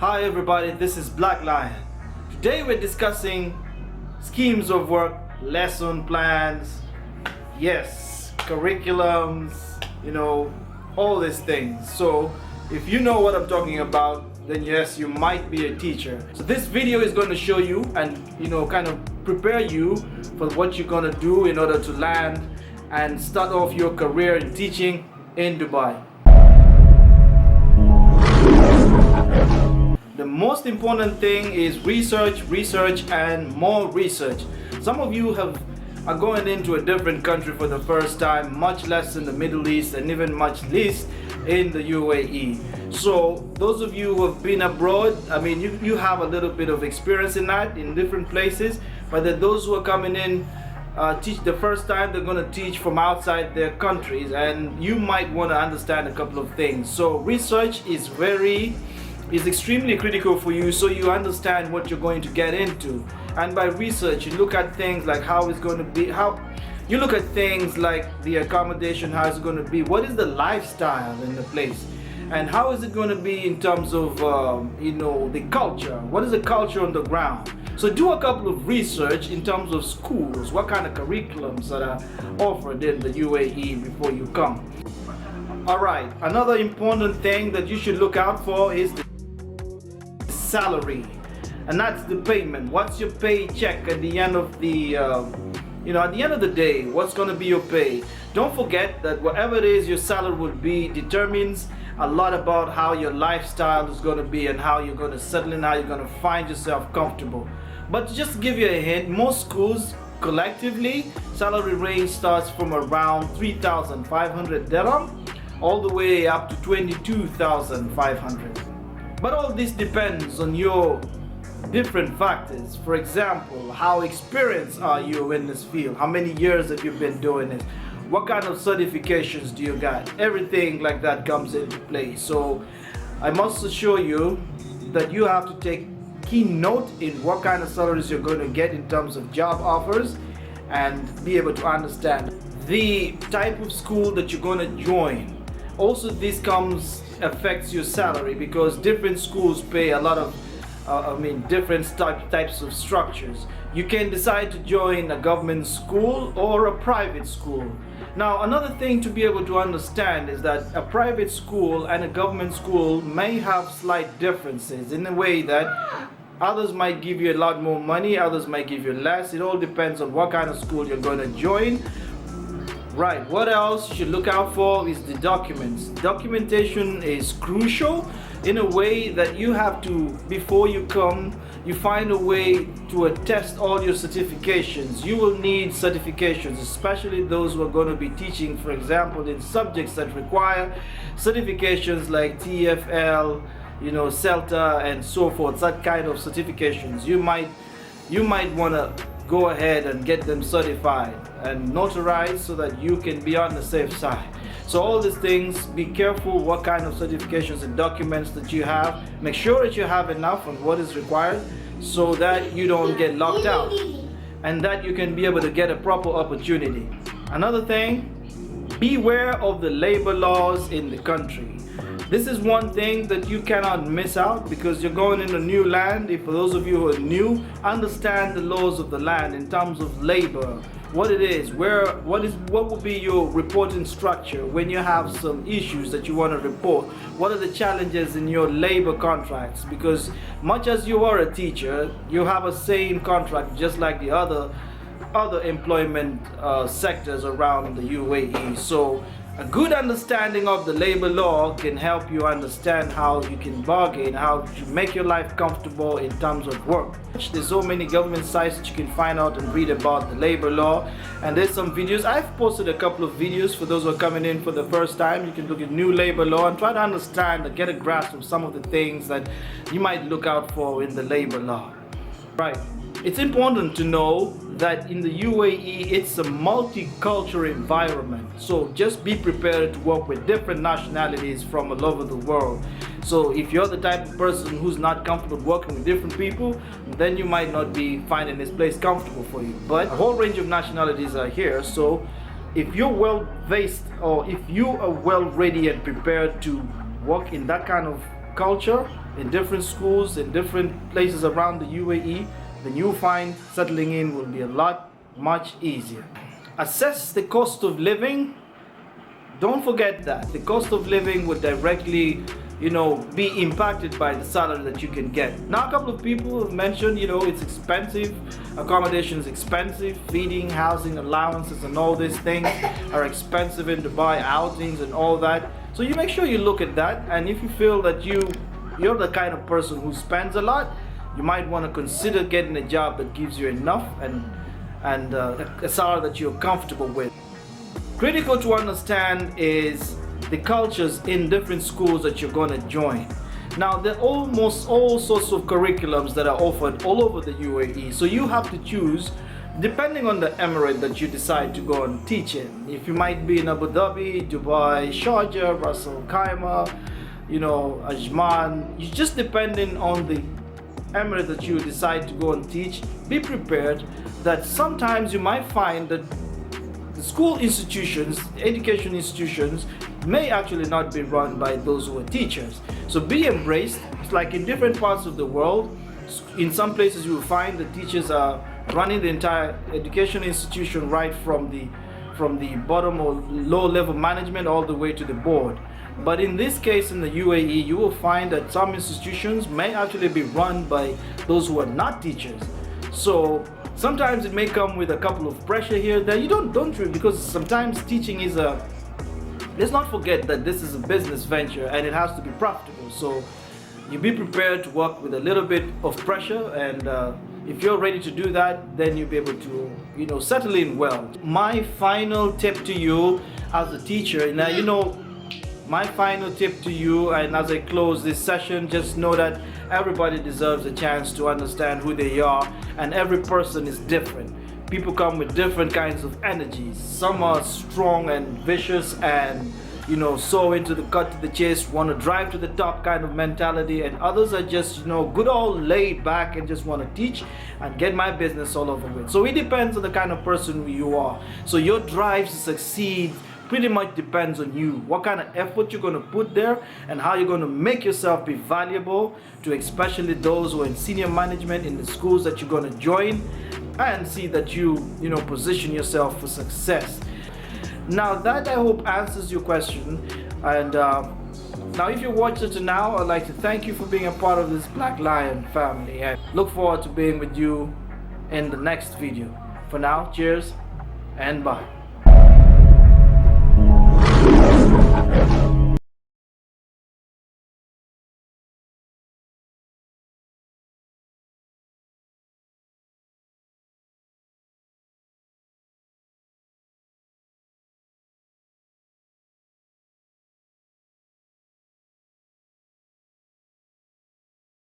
Hi everybody, this is Black Lion. Today we're discussing schemes of work, lesson plans, yes, curriculums, all these things. So if you know what I'm talking about, then yes, you might be a teacher. So this video is going to show you and kind of prepare you for what you're going to do in order to land and start off your career in teaching in Dubai. The most important thing is research and more research. Some of you are going into a different country for the first time, much less in the Middle East and even much less in the UAE. So those of you who have been abroad, you have a little bit of experience in that in different places, but then those who are coming in teach the first time, they're going to teach from outside their countries, and you might want to understand a couple of things. So research is extremely critical for you, so you understand what you're going to get into. And by research, you look at things like how it's going to be, you look at things like the accommodation, how it's going to be, what is the lifestyle in the place, and how is it going to be in terms of the culture, what is the culture on the ground. So do a couple of research in terms of schools, what kind of curriculums that are offered in the UAE before you come. Alright, another important thing that you should look out for is the salary, and that's the payment. What's your paycheck at the end of the at the end of the day? What's going to be your pay? Don't forget that whatever it is your salary will be determines a lot about how your lifestyle is going to be and how you're going to settle in, how you're going to find yourself comfortable. But to just give you a hint, most schools collectively salary range starts from around 3,500 dirham all the way up to 22,500. But all this depends on your different factors. For example, how experienced are you in this field? How many years have you been doing it? What kind of certifications do you got? Everything like that comes into play. So I must assure you that you have to take key note in what kind of salaries you're going to get in terms of job offers, and be able to understand the type of school that you're going to join. Also, this affects your salary, because different schools pay a lot of different types of structures. You can decide to join a government school or a private school. Now, another thing to be able to understand is that a private school and a government school may have slight differences in the way that others might give you a lot more money, others might give you less. It all depends on what kind of school you're going to join. Right, what else you should look out for is the documents. Documentation is crucial in a way that you have to, before you come, you find a way to attest all your certifications. You will need certifications, especially those who are going to be teaching, for example, in subjects that require certifications like TFL, CELTA and so forth. That kind of certifications, you might want to go ahead and get them certified and notarized so that you can be on the safe side. So all these things, be careful what kind of certifications and documents that you have. Make sure that you have enough on what is required so that you don't get locked out and that you can be able to get a proper opportunity. Another thing, beware of the labor laws in the country. This is one thing that you cannot miss out, because you're going in a new land. For those of you who are new, understand the laws of the land in terms of labor, what it is, what will be your reporting structure when you have some issues that you want to report. What are the challenges in your labor contracts? Because much as you are a teacher, you have a same contract just like the other employment sectors around the UAE. So a good understanding of the labor law can help you understand how you can bargain, how to make your life comfortable in terms of work. There's so many government sites that you can find out and read about the labor law, and there's some videos. I've posted a couple of videos for those who are coming in for the first time. You can look at new labor law and try to understand and get a grasp of some of the things that you might look out for in the labor law. Right. It's important to know that in the UAE, it's a multicultural environment. So just be prepared to work with different nationalities from all over the world. So if you're the type of person who's not comfortable working with different people, then you might not be finding this place comfortable for you. But a whole range of nationalities are here. So if you're well versed, or if you are well ready and prepared to work in that kind of culture, in different schools, in different places around the UAE, then you'll find settling in will be a lot much easier. Assess the cost of living. Don't forget that the cost of living would directly be impacted by the salary that you can get. Now, a couple of people have mentioned, it's expensive, accommodation is expensive, feeding, housing allowances and all these things are expensive in Dubai, outings and all that. So you make sure you look at that, and if you feel that you're the kind of person who spends a lot, you might want to consider getting a job that gives you enough and a salary that you're comfortable with. Critical to understand is the cultures in different schools that you're going to join. Now, there are almost all sorts of curriculums that are offered all over the UAE, so you have to choose depending on the emirate that you decide to go and teach in. If you might be in Abu Dhabi, Dubai, Sharjah, Ras Al Khaimah, Ajman, it's just depending on the emirate that you decide to go and teach. Be prepared that sometimes you might find that the school institutions, education institutions, may actually not be run by those who are teachers. So be embraced. It's like in different parts of the world. In some places you will find the teachers are running the entire education institution right from the bottom or low level management all the way to the board. But in this case, in the UAE, you will find that some institutions may actually be run by those who are not teachers. So sometimes it may come with a couple of pressure here that you don't really, because sometimes teaching is let's not forget that this is a business venture and it has to be profitable. So you be prepared to work with a little bit of pressure, and if you're ready to do that, then you'll be able to settle in well. My final tip to you as a teacher, now my final tip to you, and as I close this session, just know that everybody deserves a chance to understand who they are, and every person is different. People come with different kinds of energies. Some are strong and vicious and so into the cut to the chase, want to drive to the top kind of mentality, and others are just good old laid back and just want to teach and get my business all over with. So it depends on the kind of person you are. So your drive to succeed pretty much depends on you, what kind of effort you're going to put there, and how you're going to make yourself be valuable to especially those who are in senior management in the schools that you're going to join, and see that you position yourself for success. Now that, I hope, answers your question. And now if you watched it to now, I'd like to thank you for being a part of this Black Lion family, and look forward to being with you in the next video. For now, cheers and bye.